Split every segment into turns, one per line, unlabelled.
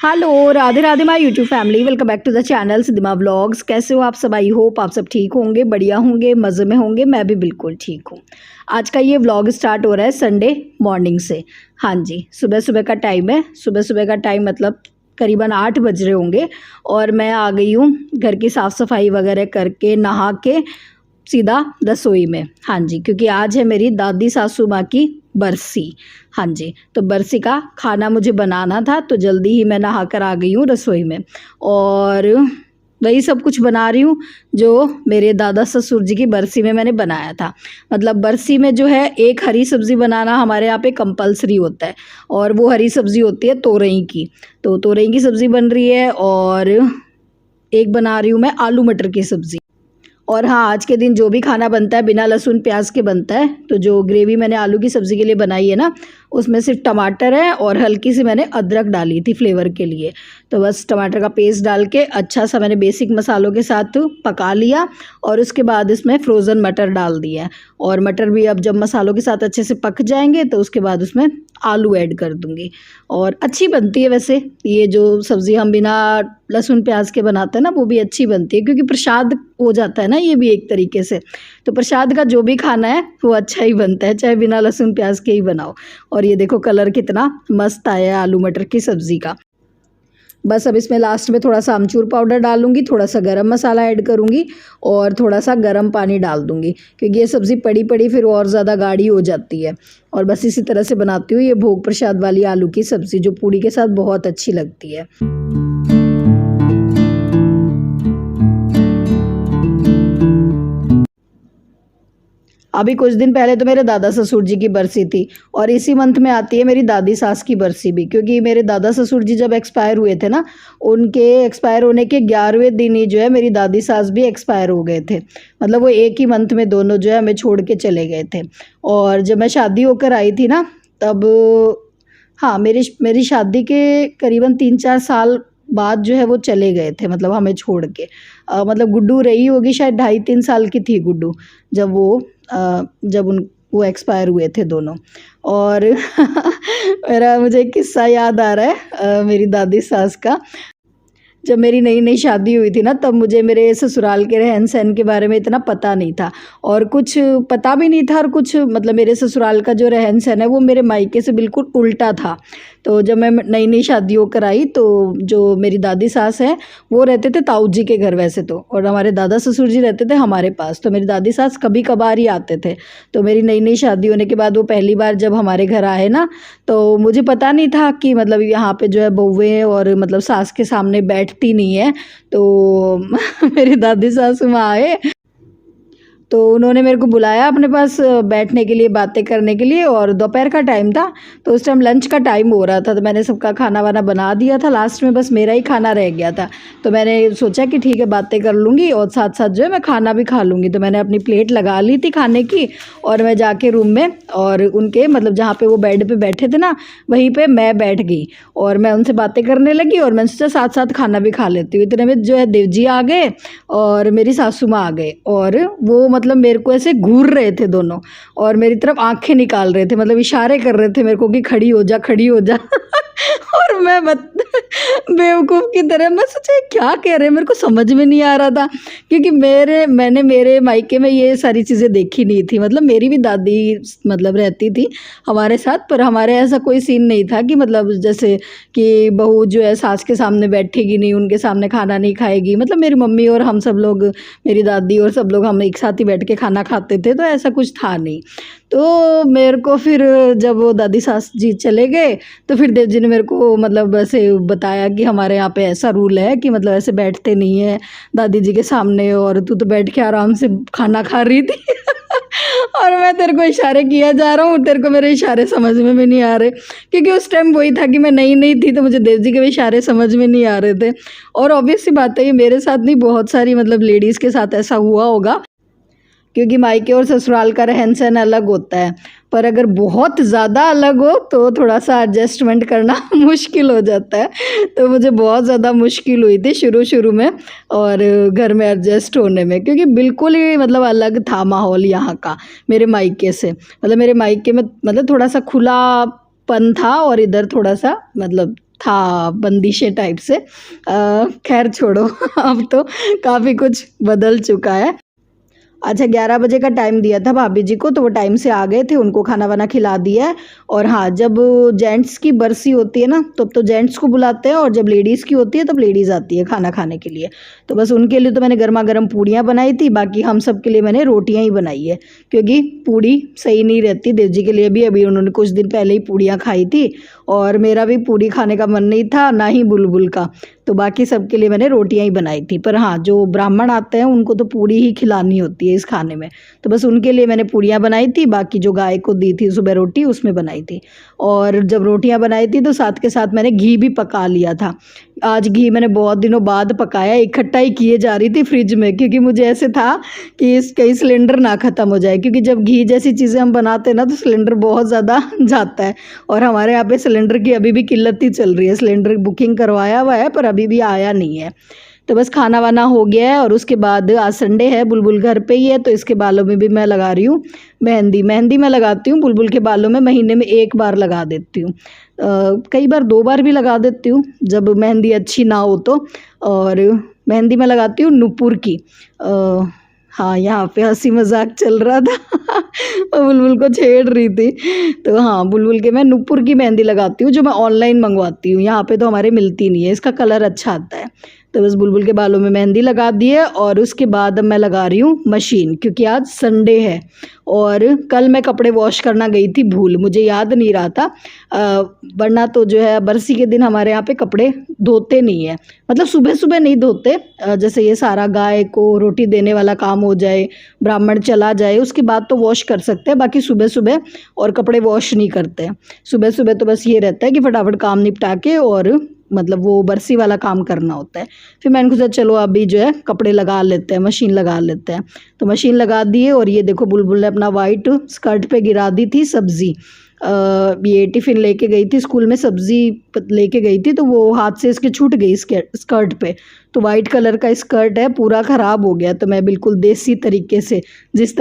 Hello Radhe Radhe my YouTube family, welcome back to the channel Siddhima vlogs. कैसे हो आप सब? आई होप आप सब ठीक होंगे, बढ़िया होंगे, मज़े में होंगे। मैं भी बिल्कुल ठीक हूँ। आज का ये व्लॉग स्टार्ट हो रहा है संडे मॉर्निंग से। हाँ जी, सुबह सुबह का टाइम है। सुबह सुबह का टाइम मतलब करीबन 8 बज रहे होंगे और मैं आ गई हूँ घर की साफ़ सफाई वगैरह करके, नहा के सीधा रसोई में। हाँ जी, क्योंकि आज है मेरी दादी सासू माँ की बरसी। हाँ जी, तो बरसी का खाना मुझे बनाना था, तो जल्दी ही मैं नहा कर आ गई हूँ रसोई में और वही सब कुछ बना रही हूँ जो मेरे दादा ससुर जी की बरसी में मैंने बनाया था। मतलब बरसी में जो है एक हरी सब्ज़ी बनाना हमारे यहाँ पे कंपलसरी होता है और वो हरी सब्ज़ी होती है तोरई की। तो तोरई की सब्ज़ी बन रही है और एक बना रही हूँ मैं आलू मटर की सब्ज़ी। और हाँ, आज के दिन जो भी खाना बनता है बिना लहसुन प्याज के बनता है। तो जो ग्रेवी मैंने आलू की सब्ज़ी के लिए बनाई है ना, उसमें सिर्फ टमाटर है और हल्की सी मैंने अदरक डाली थी फ्लेवर के लिए। तो बस टमाटर का पेस्ट डाल के अच्छा सा मैंने बेसिक मसालों के साथ पका लिया और उसके बाद इसमें फ्रोज़न मटर डाल दिया। और मटर भी अब जब मसालों के साथ अच्छे से पक जाएंगे तो उसके बाद उसमें आलू ऐड कर दूँगी और अच्छी बनती है। वैसे ये जो सब्ज़ी हम बिना लहसुन प्याज के बनाते हैं ना, वो भी अच्छी बनती है क्योंकि प्रसाद हो जाता है ना ये भी एक तरीके से। तो प्रसाद का जो भी खाना है वो अच्छा ही बनता है, चाहे बिना लहसुन प्याज के ही बनाओ। और ये देखो कलर कितना मस्त आया है आलू मटर की सब्ज़ी का। बस अब इसमें लास्ट में थोड़ा सा अमचूर पाउडर डालूंगी, थोड़ा सा गरम मसाला ऐड करूंगी और थोड़ा सा गरम पानी डाल दूंगी क्योंकि ये सब्ज़ी पड़ी पड़ी फिर और ज़्यादा गाढ़ी हो जाती है। और बस इसी तरह से बनाती हूँ ये भोग प्रसाद वाली आलू की सब्ज़ी, जो पूड़ी के साथ बहुत अच्छी लगती है। अभी कुछ दिन पहले तो मेरे दादा ससुर जी की बरसी थी और इसी मंथ में आती है मेरी दादी सास की बरसी भी, क्योंकि मेरे दादा ससुर जी जब एक्सपायर हुए थे ना, उनके एक्सपायर होने के 11वें दिन ही जो है मेरी दादी सास भी एक्सपायर हो गए थे। मतलब वो एक ही मंथ में दोनों जो है हमें छोड़ के चले गए थे। और जब मैं शादी होकर आई थी ना तब, हाँ, मेरी शादी के करीबन 3-4 साल बाद जो है वो चले गए थे, मतलब हमें छोड़ के। मतलब गुड्डू रही होगी शायद 2.5-3 साल की थी गुड्डू जब वो एक्सपायर हुए थे दोनों। और मुझे एक किस्सा याद आ रहा है मेरी दादी सास का। जब मेरी नई नई शादी हुई थी ना, तब मुझे मेरे ससुराल के रहन सहन के बारे में इतना पता नहीं था और कुछ पता भी नहीं था। और कुछ मतलब मेरे ससुराल का जो रहन सहन है वो मेरे मायके से बिल्कुल उल्टा था। तो जब मैं नई नई शादी होकर आई तो जो मेरी दादी सास है वो रहते थे ताऊ जी के घर वैसे तो, और हमारे दादा ससुर जी रहते थे हमारे पास। तो मेरी दादी सास कभी कभार ही आते थे। तो मेरी नई नई शादी होने के बाद वो पहली बार जब हमारे घर आए ना, तो मुझे पता नहीं था कि मतलब यहाँ पे जो है बहुएं और मतलब सास के सामने बैठती नहीं है। तो मेरी दादी सासू माँ आए तो उन्होंने मेरे को बुलाया अपने पास बैठने के लिए, बातें करने के लिए। और दोपहर का टाइम था तो उस टाइम लंच का टाइम हो रहा था। तो मैंने सबका खाना वाना बना दिया था, लास्ट में बस मेरा ही खाना रह गया था। तो मैंने सोचा कि ठीक है बातें कर लूँगी और साथ साथ जो है मैं खाना भी खा लूँगी। तो मैंने अपनी प्लेट लगा ली थी खाने की और मैं जाके रूम में और उनके मतलब जहाँ पे वो बेड पे बैठे थे ना, वहीं पे मैं बैठ गई और मैं उनसे बातें करने लगी और मैंने सोचा साथ साथ खाना भी खा लेती हूँ। इतने में जो है देव जी आ गए और मेरी सासू माँ आ गए और वो मतलब मेरे को ऐसे घूर रहे थे दोनों और मेरी तरफ आंखें निकाल रहे थे, मतलब इशारे कर रहे थे मेरे को कि खड़ी हो जा खड़ी हो जा। और मैं बेवकूफ़ की तरह मैं सोचा क्या कह रहे हैं, मेरे को समझ में नहीं आ रहा था क्योंकि मैंने मेरे मायके में ये सारी चीज़ें देखी नहीं थी। मतलब मेरी भी दादी मतलब रहती थी हमारे साथ, पर हमारे ऐसा कोई सीन नहीं था कि मतलब जैसे कि बहू जो है सास के सामने बैठेगी नहीं, उनके सामने खाना नहीं खाएगी। मतलब मेरी मम्मी और हम सब लोग, मेरी दादी और सब लोग हम एक साथ ही बैठ के खाना खाते थे, तो ऐसा कुछ था नहीं। तो मेरे को फिर जब वो दादी सास जी चले गए तो फिर देव जी ने मेरे को मतलब ऐसे बताया कि हमारे यहाँ पे ऐसा रूल है कि मतलब ऐसे बैठते नहीं है दादी जी के सामने और तू तो बैठ के आराम से खाना खा रही थी। और मैं तेरे को इशारे किया जा रहा हूँ, तेरे को मेरे इशारे समझ में भी नहीं आ रहे क्योंकि उस टाइम वही था कि मैं नई नई थी तो मुझे देव जी के भी इशारे समझ में नहीं आ रहे थे। और ऑब्वियस सी बात है ये मेरे साथ नहीं, बहुत सारी मतलब लेडीज़ के साथ ऐसा हुआ होगा क्योंकि मायके और ससुराल का रहन सहन अलग होता है। पर अगर बहुत ज़्यादा अलग हो तो थोड़ा सा एडजस्टमेंट करना मुश्किल हो जाता है। तो मुझे बहुत ज़्यादा मुश्किल हुई थी शुरू शुरू में और घर में एडजस्ट होने में, क्योंकि बिल्कुल ही मतलब अलग था माहौल यहाँ का मेरे मायके से। मतलब मेरे मायके में मतलब थोड़ा सा खुलापन था और इधर थोड़ा सा मतलब था बंदिशे टाइप से। खैर छोड़ो अब तो काफ़ी कुछ बदल चुका है। अच्छा 11 बजे का टाइम दिया था भाभी जी को, तो वो टाइम से आ गए थे, उनको खाना वाना खिला दिया है। और हाँ, जब जेंट्स की बरसी होती है ना तब तो जेंट्स को बुलाते हैं, और जब लेडीज़ की होती है तब लेडीज़ आती है खाना खाने के लिए। तो बस उनके लिए तो मैंने गर्मा गर्म पूड़ियाँ बनाई थी, बाकी हम सब के लिए मैंने रोटियाँ ही बनाई है, क्योंकि पूड़ी सही नहीं रहती। देव जी के लिए भी अभी उन्होंने कुछ दिन पहले ही पूड़ियाँ खाई थी, और मेरा भी पूड़ी खाने का मन नहीं था, ना ही बुलबुल का, तो बाकी सबके लिए मैंने रोटियां ही बनाई थी। पर हाँ, जो ब्राह्मण आते हैं उनको तो पूड़ी ही खिलानी होती है इस खाने में, तो बस उनके लिए मैंने पूड़ियाँ बनाई थी, बाकी जो गाय को दी थी सुबह रोटी उसमें बनाई थी। और जब रोटियां बनाई थी तो साथ के साथ मैंने घी भी पका लिया था। आज घी मैंने बहुत दिनों बाद पकाया, इकट्ठा ही किए जा रही थी फ्रिज में, क्योंकि मुझे ऐसे था कि इस कहीं सिलेंडर ना ख़त्म हो जाए, क्योंकि जब घी जैसी चीज़ें हम बनाते हैं ना तो सिलेंडर बहुत ज़्यादा जाता है, और हमारे यहाँ पे सिलेंडर की अभी भी किल्लत ही चल रही है। सिलेंडर बुकिंग करवाया हुआ है पर अभी भी आया नहीं है। तो बस खाना वाना हो गया है, और उसके बाद आज संडे है, बुलबुल घर पे ही है, तो इसके बालों में भी मैं लगा रही हूँ मेहंदी। मेहंदी मैं लगाती हूँ बुलबुल के बालों में महीने में 1 बार लगा देती हूँ, कई बार 2 बार भी लगा देती हूँ जब मेहंदी अच्छी ना हो तो। और मेहंदी मैं लगाती हूँ नुपुर की। हाँ, यहाँ पे हंसी मजाक चल रहा था और बुलबुल को छेड़ रही थी, तो हाँ, बुलबुल के मैं नुपुर की मेहंदी लगाती हूँ, जो मैं ऑनलाइन मंगवाती हूँ, यहाँ पे तो हमारे मिलती नहीं है, इसका कलर अच्छा आता है। तो बस बुलबुल के बालों में मेहंदी लगा दी है, और उसके बाद अब मैं लगा रही हूँ मशीन, क्योंकि आज संडे है। और कल मैं कपड़े वॉश करना गई थी भूल, मुझे याद नहीं रहा था, वरना तो जो है बरसी के दिन हमारे यहाँ पे कपड़े धोते नहीं है, मतलब सुबह सुबह नहीं धोते, जैसे ये सारा गाय को रोटी देने वाला काम हो जाए, ब्राह्मण चला जाए, उसके बाद तो वॉश कर सकते हैं, बाकी सुबह सुबह और कपड़े वॉश नहीं करते हैं। सुबह सुबह तो बस ये रहता है कि फटाफट काम निपटा के और मतलब वो बरसी वाला काम करना होता है। फिर मैंने सोचा चलो अभी जो है कपड़े लगा लेते हैं, मशीन लगा लेते हैं, तो मशीन लगा दिए। और ये देखो बुलबुल ने अपना वाइट स्कर्ट पे गिरा दी थी सब्ज़ी, ये टिफ़िन लेके गई थी स्कूल में, सब्ज़ी लेके गई थी, तो वो हाथ से इसके छूट गई स्कर्ट पे, तो वाइट कलर का स्कर्ट है, पूरा ख़राब हो गया। तो मैं बिल्कुल देसी तरीके से, जिस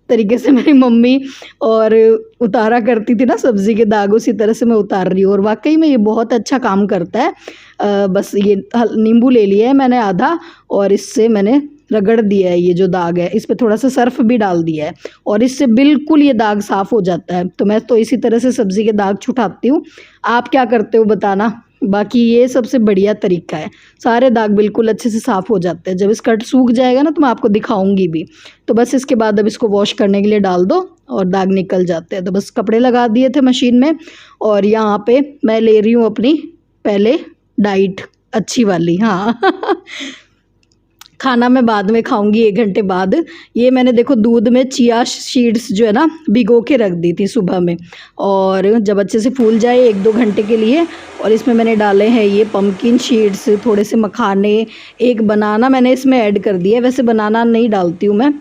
तरीके से मेरी मम्मी और उतारा करती थी ना सब्ज़ी के दाग, उसी तरह से मैं उतार रही हूँ। और वाकई में ये बहुत अच्छा काम करता है। बस ये नींबू ले लिया है मैंने आधा, और इससे मैंने रगड़ दिया है ये जो दाग है, इस पर थोड़ा सा सर्फ भी डाल दिया है, और इससे बिल्कुल ये दाग साफ़ हो जाता है। तो मैं तो इसी तरह से सब्ज़ी के दाग छुटाती हूँ। आप क्या करते हो बताना। बाकी ये सबसे बढ़िया तरीका है, सारे दाग बिल्कुल अच्छे से साफ़ हो जाते हैं। जब स्कर्ट सूख जाएगा ना तो मैं आपको दिखाऊंगी भी। तो बस इसके बाद अब इसको वॉश करने के लिए डाल दो और दाग निकल जाते हैं। तो बस कपड़े लगा दिए थे मशीन में, और यहाँ पे मैं ले रही हूँ अपनी पहले डाइट अच्छी वाली। हाँ खाना मैं बाद में खाऊंगी 1 घंटे बाद। ये मैंने देखो दूध में चिया सीड्स जो है ना भिगो के रख दी थी सुबह में, और जब अच्छे से फूल जाए 1-2 घंटे के लिए, और इसमें मैंने डाले हैं ये पम्पकिन सीड्स, थोड़े से मखाने, एक बनाना मैंने इसमें ऐड कर दिया है। वैसे बनाना नहीं डालती हूँ मैं,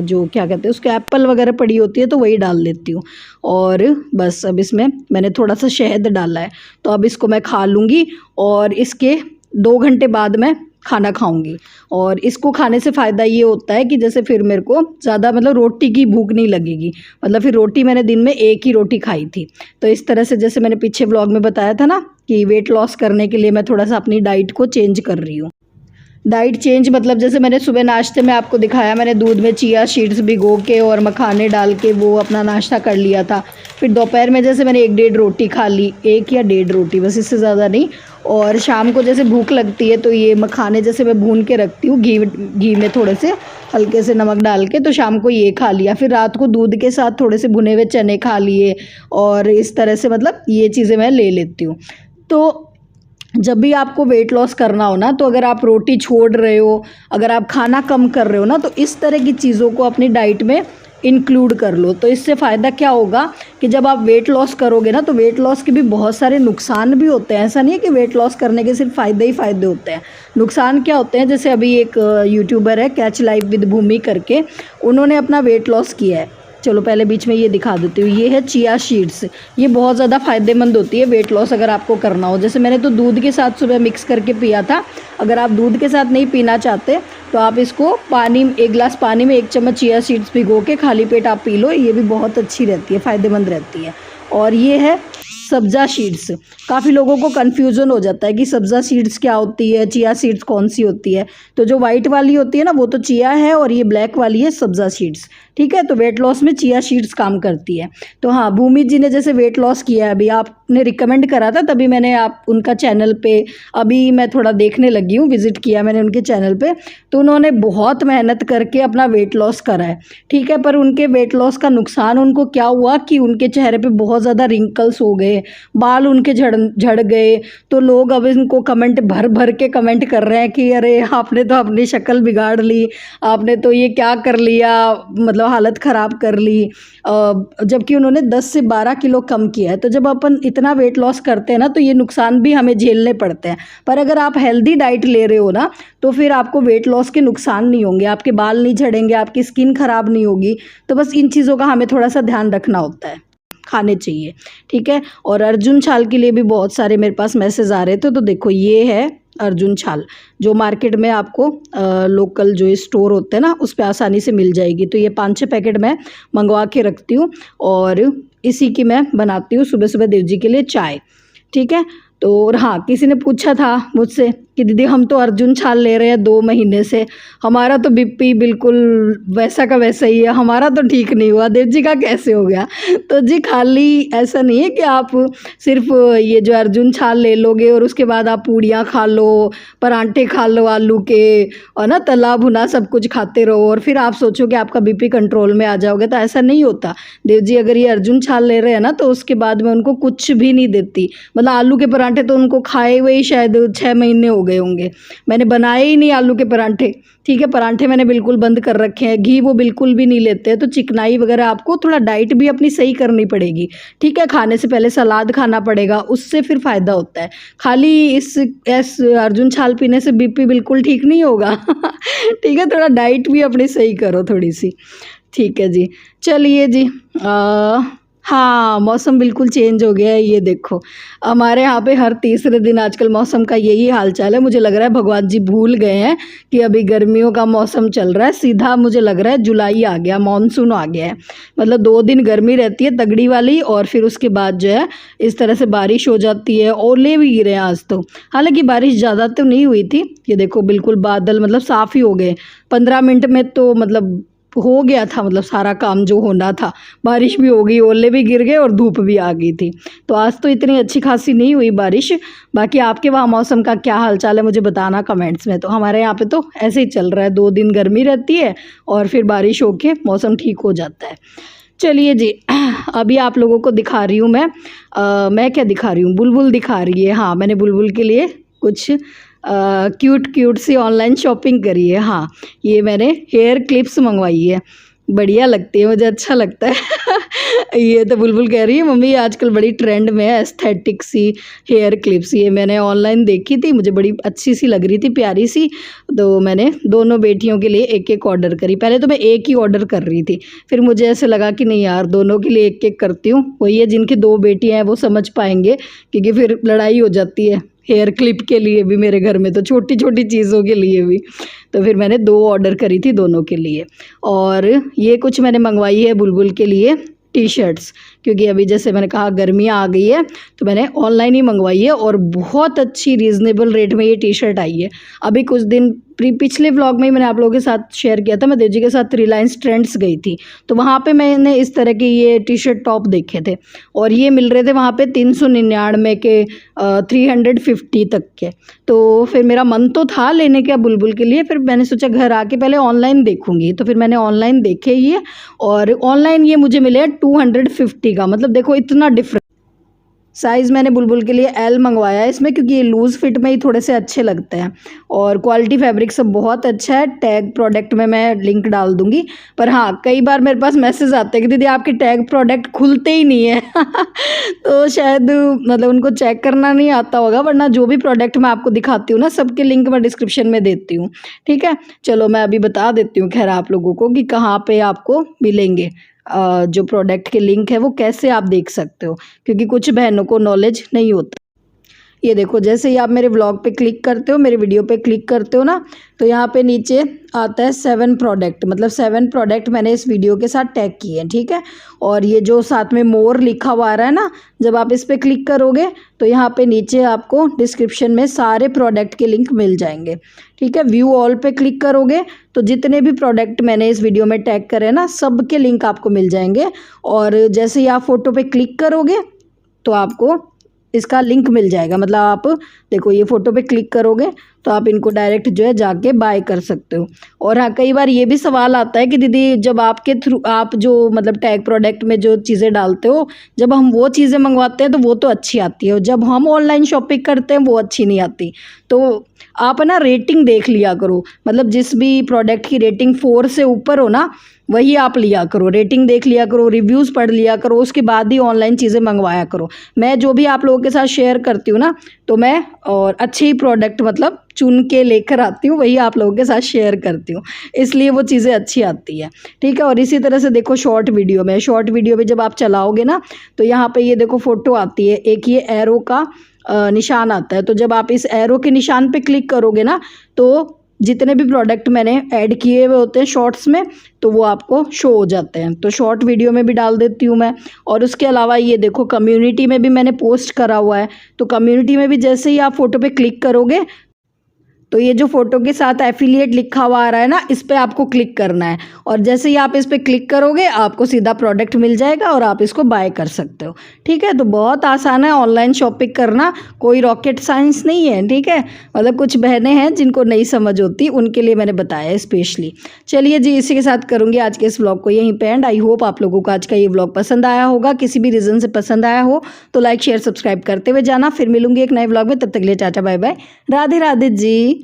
जो क्या कहते हैं उसके एप्पल वगैरह पड़ी होती है तो वही डाल लेती हूँ। और बस अब इसमें मैंने थोड़ा सा शहद डाला है, तो अब इसको मैं खा लूँगी, और इसके 2 घंटे बाद मैं खाना खाऊंगी। और इसको खाने से फ़ायदा ये होता है कि जैसे फिर मेरे को ज़्यादा मतलब रोटी की भूख नहीं लगेगी, मतलब फिर रोटी मैंने दिन में 1 ही रोटी खाई थी। तो इस तरह से जैसे मैंने पीछे व्लॉग में बताया था ना कि वेट लॉस करने के लिए मैं थोड़ा सा अपनी डाइट को चेंज कर रही हूँ। डाइट चेंज मतलब जैसे मैंने सुबह नाश्ते में आपको दिखाया, मैंने दूध में चिया सीड्स भिगो के और मखाने डाल के वो अपना नाश्ता कर लिया था। फिर दोपहर में जैसे मैंने 1-1.5 रोटी खा ली, 1 या 1.5 रोटी बस, इससे ज़्यादा नहीं। और शाम को जैसे भूख लगती है तो ये मखाने जैसे मैं भून के रखती हूँ घी में थोड़े से हल्के से नमक डाल के, तो शाम को ये खा लिया। फिर रात को दूध के साथ थोड़े से भुने हुए चने खा लिए, और इस तरह से मतलब ये चीज़ें मैं ले लेती हूँ। तो जब भी आपको वेट लॉस करना हो ना, तो अगर आप रोटी छोड़ रहे हो, अगर आप खाना कम कर रहे हो ना, तो इस तरह की चीज़ों को अपनी डाइट में इंक्लूड कर लो। तो इससे फ़ायदा क्या होगा कि जब आप वेट लॉस करोगे ना, तो वेट लॉस के भी बहुत सारे नुकसान भी होते हैं। ऐसा नहीं है कि वेट लॉस करने के सिर्फ फ़ायदे ही फ़ायदे होते हैं, नुकसान क्या होते हैं। जैसे अभी एक यूट्यूबर है कैच लाइफ विद भूमि करके, उन्होंने अपना वेट लॉस किया है। चलो पहले बीच में ये दिखा देती हूँ, ये है चिया सीड्स, ये बहुत ज़्यादा फ़ायदेमंद होती है वेट लॉस अगर आपको करना हो। जैसे मैंने तो दूध के साथ सुबह मिक्स करके पिया था, अगर आप दूध के साथ नहीं पीना चाहते तो आप इसको पानी, 1 गिलास पानी में 1 चम्मच चिया सीड्स भिगो के खाली पेट आप पी लो, ये भी बहुत अच्छी रहती है, फ़ायदेमंद रहती है। और ये है सब्जा सीड्स। काफ़ी लोगों को कन्फ्यूज़न हो जाता है कि सब्जा सीड्स क्या होती है, चिया सीड्स कौन सी होती है। तो जो वाइट वाली होती है ना वो तो चिया है, और ये ब्लैक वाली है सब्जा सीड्स। ठीक है, तो वेट लॉस में चिया सीड्स काम करती है। तो हाँ, भूमि जी ने जैसे वेट लॉस किया है, अभी आपने रिकमेंड करा था तभी मैंने आप उनका चैनल पे अभी मैं थोड़ा देखने लगी हूँ, विजिट किया मैंने उनके चैनल पे। तो उन्होंने बहुत मेहनत करके अपना वेट लॉस करा है। ठीक है, पर उनके वेट लॉस का नुकसान उनको क्या हुआ कि उनके चेहरे पे बहुत ज़्यादा रिंकल्स हो गए, बाल उनके झड़ गए। तो लोग अब इनको कमेंट भर भर के कमेंट कर रहे हैं कि अरे आपने तो अपनी शक्ल बिगाड़ ली, आपने तो ये क्या कर लिया, मतलब हालत ख़राब कर ली। जबकि उन्होंने 10 से 12 किलो कम किया है। तो जब अपन इतना वेट लॉस करते हैं ना तो ये नुकसान भी हमें झेलने पड़ते हैं। पर अगर आप हेल्दी डाइट ले रहे हो ना तो फिर आपको वेट लॉस के नुकसान नहीं होंगे, आपके बाल नहीं झड़ेंगे, आपकी स्किन ख़राब नहीं होगी। तो बस इन चीज़ों का हमें थोड़ा सा ध्यान रखना होता है, खाने चाहिए। ठीक है, और अर्जुन छाल के लिए भी बहुत सारे मेरे पास मैसेज आ रहे थे। तो देखो ये है अर्जुन छाल, जो मार्केट में आपको लोकल जो स्टोर होते हैं ना उस पे आसानी से मिल जाएगी। तो ये 5-6 पैकेट मैं मंगवा के रखती हूँ और इसी की मैं बनाती हूँ सुबह सुबह देव जी के लिए चाय। ठीक है, तो और हाँ, किसी ने पूछा था मुझसे कि दीदी हम तो अर्जुन छाल ले रहे हैं 2 महीने से, हमारा तो बीपी बिल्कुल वैसा का वैसा ही है, हमारा तो ठीक नहीं हुआ, देव जी का कैसे हो गया। तो जी खाली ऐसा नहीं है कि आप सिर्फ ये जो अर्जुन छाल ले लोगे और उसके बाद आप पूड़ियाँ खा लो, परांठे खा लो आलू के, और ना तला भुना सब कुछ खाते रहो और फिर आप सोचो कि आपका बीपी कंट्रोल में आ जाओगे, तो ऐसा नहीं होता। देव जी अगर ये अर्जुन छाल ले रहे हैं ना तो उसके बाद मैं उनको कुछ भी नहीं देती। मतलब आलू के परांठे तो उनको खाए हुए ही शायद 6 महीने हो गए होंगे, मैंने बनाए ही नहीं आलू के परांठे। ठीक है, परांठे मैंने बिल्कुल बंद कर रखे हैं, घी वो बिल्कुल भी नहीं लेते हैं। तो चिकनाई वगैरह आपको थोड़ा डाइट भी अपनी सही करनी पड़ेगी। ठीक है, खाने से पहले सलाद खाना पड़ेगा, उससे फिर फ़ायदा होता है। खाली इस अर्जुन छाल पीने से बीपी बिल्कुल ठीक नहीं होगा। ठीक है, थोड़ा डाइट भी अपनी सही करो थोड़ी सी। ठीक है जी, चलिए जी। हाँ, मौसम बिल्कुल चेंज हो गया है। ये देखो हमारे यहाँ पे हर तीसरे दिन आजकल मौसम का यही हाल चाल है। मुझे लग रहा है भगवान जी भूल गए हैं कि अभी गर्मियों का मौसम चल रहा है, सीधा मुझे लग रहा है जुलाई आ गया, मानसून आ गया है। मतलब 2 दिन गर्मी रहती है तगड़ी वाली और फिर उसके बाद जो है इस तरह से बारिश हो जाती है, ओले भी गिरे हैं आज तो। हालांकि बारिश ज़्यादा तो नहीं हुई थी, ये देखो बिल्कुल बादल मतलब साफ़ ही हो गए 15 मिनट में, तो मतलब हो गया था, मतलब सारा काम जो होना था। बारिश भी हो गई, ओले भी गिर गए और धूप भी आ गई थी। तो आज तो इतनी अच्छी खासी नहीं हुई बारिश। बाकी आपके वहाँ मौसम का क्या हाल चाल है मुझे बताना कमेंट्स में। तो हमारे यहाँ पे तो ऐसे ही चल रहा है, 2 दिन गर्मी रहती है और फिर बारिश होके मौसम ठीक हो जाता है। चलिए जी, अभी आप लोगों को दिखा रही हूँ मैं क्या दिखा रही हूँ, बुलबुल दिखा रही है। हाँ, मैंने बुलबुल के लिए कुछ क्यूट सी ऑनलाइन शॉपिंग करी है। हाँ, ये मैंने हेयर क्लिप्स मंगवाई है, बढ़िया लगती है, मुझे अच्छा लगता है। ये तो बुलबुल कह रही है मम्मी आजकल बड़ी ट्रेंड में है एस्थेटिक सी हेयर क्लिप्स। ये मैंने ऑनलाइन देखी थी, मुझे बड़ी अच्छी सी लग रही थी, प्यारी सी। तो मैंने दोनों बेटियों के लिए एक एक ऑर्डर करी। पहले तो मैं एक ही ऑर्डर कर रही थी, फिर मुझे ऐसे लगा कि नहीं यार दोनों के लिए एक एक करती हूँ। वही है जिनकी 2 बेटियाँ हैं वो समझ पाएंगे, क्योंकि फिर लड़ाई हो जाती है हेयर क्लिप के लिए भी मेरे घर में, तो छोटी छोटी चीज़ों के लिए भी। तो फिर मैंने 2 ऑर्डर करी थी दोनों के लिए। और ये कुछ मैंने मंगवाई है बुलबुल के लिए टी शर्ट्स, क्योंकि अभी जैसे मैंने कहा गर्मियाँ आ गई है तो मैंने ऑनलाइन ही मंगवाई है और बहुत अच्छी रीज़नेबल रेट में ये टी शर्ट आई है। अभी कुछ दिन पिछले व्लॉग में ही मैंने आप लोगों के साथ शेयर किया था, मैं देव जी के साथ रिलायंस ट्रेंड्स गई थी, तो वहाँ पे मैंने इस तरह के ये टी शर्ट टॉप देखे थे और ये मिल रहे थे वहाँ पे 399 के 350 तक के। तो फिर मेरा मन तो था लेने का बुलबुल के लिए, फिर मैंने सोचा घर आके पहले ऑनलाइन देखूंगी, तो फिर मैंने ऑनलाइन देखे ये, और ऑनलाइन ये मुझे मिले 250 का। मतलब देखो इतना डिफरेंस। साइज़ मैंने बुलबुल के लिए एल मंगवाया है इसमें, क्योंकि ये लूज़ फिट में ही थोड़े से अच्छे लगते हैं और क्वालिटी फैब्रिक सब बहुत अच्छा है। टैग प्रोडक्ट में मैं लिंक डाल दूंगी। पर हाँ, कई बार मेरे पास मैसेज आते हैं कि दीदी आपके टैग प्रोडक्ट खुलते ही नहीं है। तो शायद मतलब उनको चेक करना नहीं आता होगा, वरना जो भी प्रोडक्ट मैं आपको दिखाती हूँ ना सबके लिंक मैं डिस्क्रिप्शन में देती हूँ। ठीक है, चलो मैं अभी बता देती हूँ खैर आप लोगों को कि कहाँ पे आपको मिलेंगे जो प्रोडक्ट के लिंक है वो कैसे आप देख सकते हो, क्योंकि कुछ बहनों को नॉलेज नहीं होता। ये देखो जैसे ही आप मेरे व्लॉग पे क्लिक करते हो, मेरे वीडियो पे क्लिक करते हो ना, तो यहाँ पे नीचे आता है 7 प्रोडक्ट, मतलब 7 प्रोडक्ट मैंने इस वीडियो के साथ टैग किए हैं, ठीक है। और ये जो साथ में मोर लिखा हुआ आ रहा है ना, जब आप इस पर क्लिक करोगे तो यहाँ पे नीचे आपको डिस्क्रिप्शन में सारे प्रोडक्ट के लिंक मिल जाएंगे, ठीक है। व्यू ऑल पे क्लिक करोगे तो जितने भी प्रोडक्ट मैंने इस वीडियो में टैग करे ना, सब के लिंक आपको मिल जाएंगे। और जैसे ही आप फोटो पे क्लिक करोगे तो आपको इसका लिंक मिल जाएगा, मतलब आप देखो ये फ़ोटो पे क्लिक करोगे तो आप इनको डायरेक्ट जो है जाके बाय कर सकते हो। और हाँ, कई बार ये भी सवाल आता है कि दीदी जब आपके थ्रू आप जो मतलब टैग प्रोडक्ट में जो चीज़ें डालते हो, जब हम वो चीज़ें मंगवाते हैं तो वो तो अच्छी आती है, और जब हम ऑनलाइन शॉपिंग करते हैं वो अच्छी नहीं आती। तो आप ना रेटिंग देख लिया करो, मतलब जिस भी प्रोडक्ट की रेटिंग 4 से ऊपर हो ना, वही आप लिया करो, रेटिंग देख लिया करो, रिव्यूज़ पढ़ लिया करो, उसके बाद ही ऑनलाइन चीज़ें मंगवाया करो। मैं जो भी आप लोगों के साथ शेयर करती हूँ ना, तो मैं और अच्छे ही प्रोडक्ट मतलब चुन के लेकर आती हूँ, वही आप लोगों के साथ शेयर करती हूँ, इसलिए वो चीज़ें अच्छी आती है, ठीक है। और इसी तरह से देखो शॉर्ट वीडियो में जब आप चलाओगे ना, तो यहाँ पे ये देखो फ़ोटो आती है, एक ये एरो का निशान आता है। तो जब आप इस एरो के निशान पे क्लिक करोगे ना, तो जितने भी प्रोडक्ट मैंने ऐड किए हुए होते हैं शॉर्ट्स में, तो वो आपको शो हो जाते हैं। तो शॉर्ट वीडियो में भी डाल देती हूँ मैं। और उसके अलावा ये देखो कम्युनिटी में भी मैंने पोस्ट करा हुआ है, तो कम्युनिटी में भी जैसे ही आप फोटो पे क्लिक करोगे तो ये जो फोटो के साथ एफिलिएट लिखा हुआ आ रहा है ना, इस पर आपको क्लिक करना है, और जैसे ही आप इस पर क्लिक करोगे आपको सीधा प्रोडक्ट मिल जाएगा और आप इसको बाय कर सकते हो, ठीक है। तो बहुत आसान है ऑनलाइन शॉपिंग करना, कोई रॉकेट साइंस नहीं है, ठीक है। मतलब कुछ बहनें हैं जिनको नहीं समझ होती, उनके लिए मैंने बताया है स्पेशली। चलिए जी, इसी के साथ करूँगी आज के इस व्लॉग को यहीं पे एंड। आई होप आप लोगों को आज का ये व्लॉग पसंद आया होगा, किसी भी रीज़न से पसंद आया हो तो लाइक शेयर सब्सक्राइब करते हुए जाना। फिर मिलूंगी एक नए व्लॉग में, तब तक के लिए tata bye bye, Radhe Radhe जी।